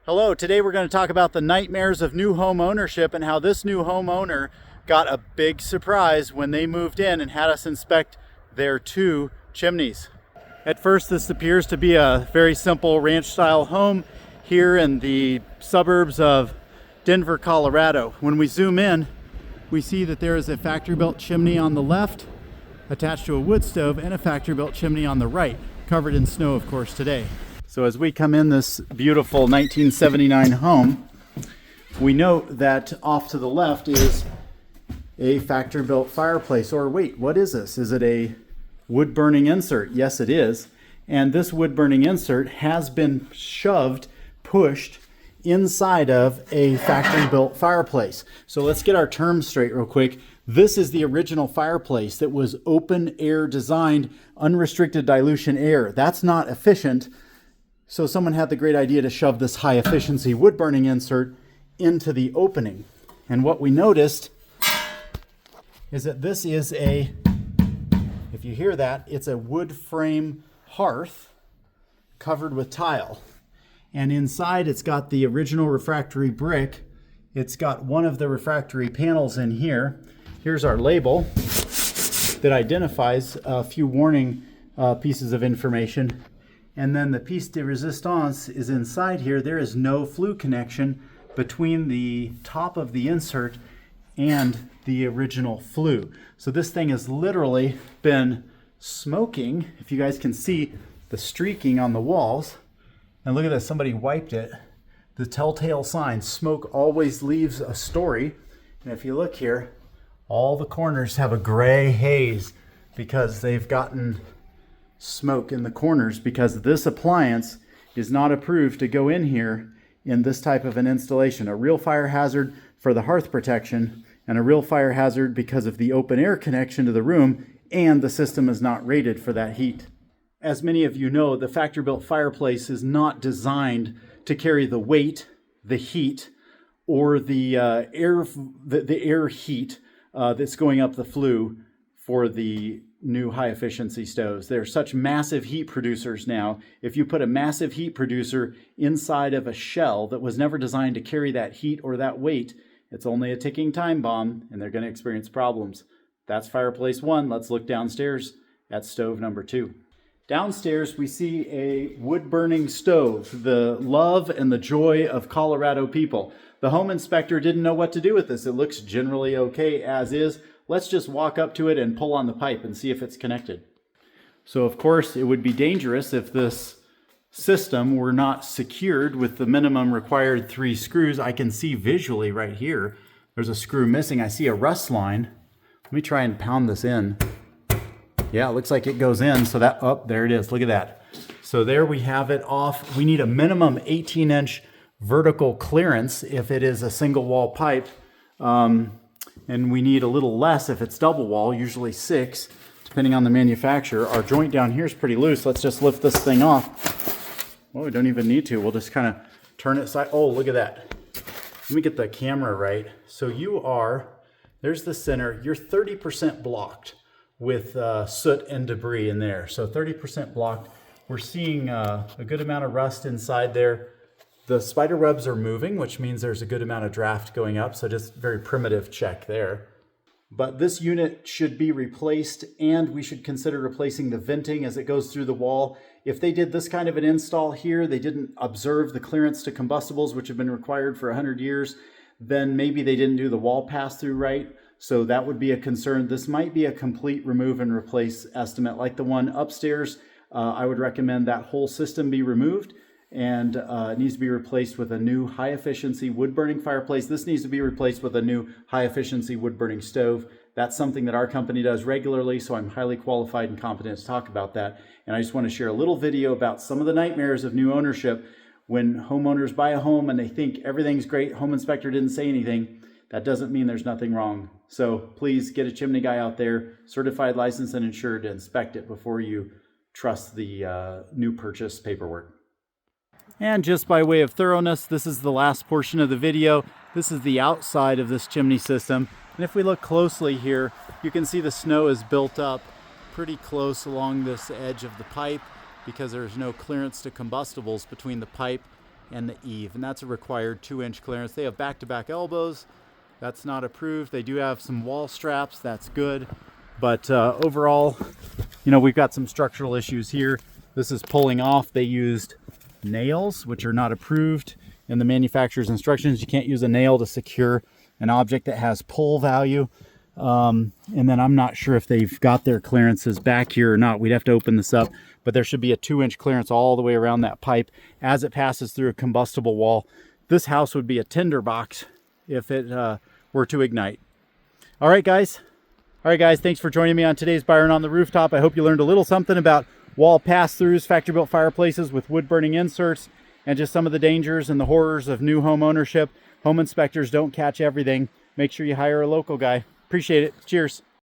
Hello, today we're going to talk about the nightmares of new home ownership and how this new homeowner got a big surprise when they moved in and had us inspect their 2 chimneys. At first, this appears to be a very simple ranch style home here in the suburbs of Denver, Colorado. When we zoom in, we see that there is a factory built chimney on the left attached to a wood stove and a factory built chimney on the right, covered in snow of course today. So as we come in this beautiful 1979 home, we note that off to the left is a factory-built fireplace. Or wait, what is this? Is it a wood-burning insert? Yes, it is. And this wood-burning insert has been pushed inside of a factory-built fireplace. So let's get our terms straight real quick. This is the original fireplace that was open air designed, unrestricted dilution air. That's not efficient. So someone had the great idea to shove this high efficiency wood burning insert into the opening. And what we noticed is that this is if you hear that, it's a wood frame hearth covered with tile. And inside it's got the original refractory brick. It's got one of the refractory panels in here. Here's our label that identifies a few warning pieces of information. And then the piece de resistance is inside here. There is no flue connection between the top of the insert and the original flue. So this thing has literally been smoking. If you guys can see the streaking on the walls. And look at this, somebody wiped it. The telltale sign, smoke always leaves a story. And if you look here, all the corners have a gray haze because they've gotten smoke in the corners, because this appliance is not approved to go in here in this type of an installation. A real fire hazard for the hearth protection and a real fire hazard because of the open air connection to the room, and the system is not rated for that heat. As many of you know, the factory-built fireplace is not designed to carry the weight, the heat, or the air heat that's going up the flue for the new high efficiency stoves. They're such massive heat producers now. If you put a massive heat producer inside of a shell that was never designed to carry that heat or that weight, it's only a ticking time bomb and they're going to experience problems. That's fireplace 1. Let's look downstairs at stove number 2. Downstairs we see a wood burning stove, the love and the joy of Colorado people. The home inspector didn't know what to do with this. It looks generally okay as is. Let's just walk up to it and pull on the pipe and see if it's connected. So of course it would be dangerous if this system were not secured with the minimum required 3 screws. I can see visually right here, there's a screw missing. I see a rust line. Let me try and pound this in. Yeah, it looks like it goes in. So that, oh, there it is. Look at that. So there we have it off. We need a minimum 18-inch vertical clearance if it is a single wall pipe. And we need a little less if it's double wall, usually 6, depending on the manufacturer. Our joint down here is pretty loose. Let's just lift this thing off. Well, we don't even need to. We'll just kind of turn it side. Oh, look at that. Let me get the camera right. So there's the center. You're 30% blocked with soot and debris in there. So 30% blocked. We're seeing a good amount of rust inside there. The spider webs are moving, which means there's a good amount of draft going up. So just very primitive check there. But this unit should be replaced, and we should consider replacing the venting as it goes through the wall. If they did this kind of an install here, they didn't observe the clearance to combustibles, which have been required for 100 years, then maybe they didn't do the wall pass-through right. So that would be a concern. This might be a complete remove and replace estimate. Like the one upstairs, I would recommend that whole system be removed. And it needs to be replaced with a new high-efficiency wood-burning fireplace. This needs to be replaced with a new high-efficiency wood-burning stove. That's something that our company does regularly, so I'm highly qualified and competent to talk about that. And I just want to share a little video about some of the nightmares of new ownership when homeowners buy a home and they think everything's great, home inspector didn't say anything. That doesn't mean there's nothing wrong. So please get a chimney guy out there, certified, licensed, and insured, to inspect it before you trust the new purchase paperwork. And just by way of thoroughness, this is the last portion of the video. This is the outside of this chimney system. And if we look closely here, you can see the snow is built up pretty close along this edge of the pipe because there's no clearance to combustibles between the pipe and the eave, and that's a required 2-inch clearance. They have back-to-back elbows. That's not approved. They do have some wall straps. That's good. But overall, you know, we've got some structural issues here. This is pulling off. They used nails, which are not approved in the manufacturer's instructions. You can't use a nail to secure an object that has pull value. And then I'm not sure if they've got their clearances back here or not. We'd have to open this up, but there should be a 2-inch clearance all the way around that pipe as it passes through a combustible wall. This house would be a tinderbox if it were to ignite. All right, guys. Thanks for joining me on today's Byron on the Rooftop. I hope you learned a little something about wall pass-throughs, factory-built fireplaces with wood-burning inserts, and just some of the dangers and the horrors of new home ownership. Home inspectors don't catch everything. Make sure you hire a local guy. Appreciate it. Cheers.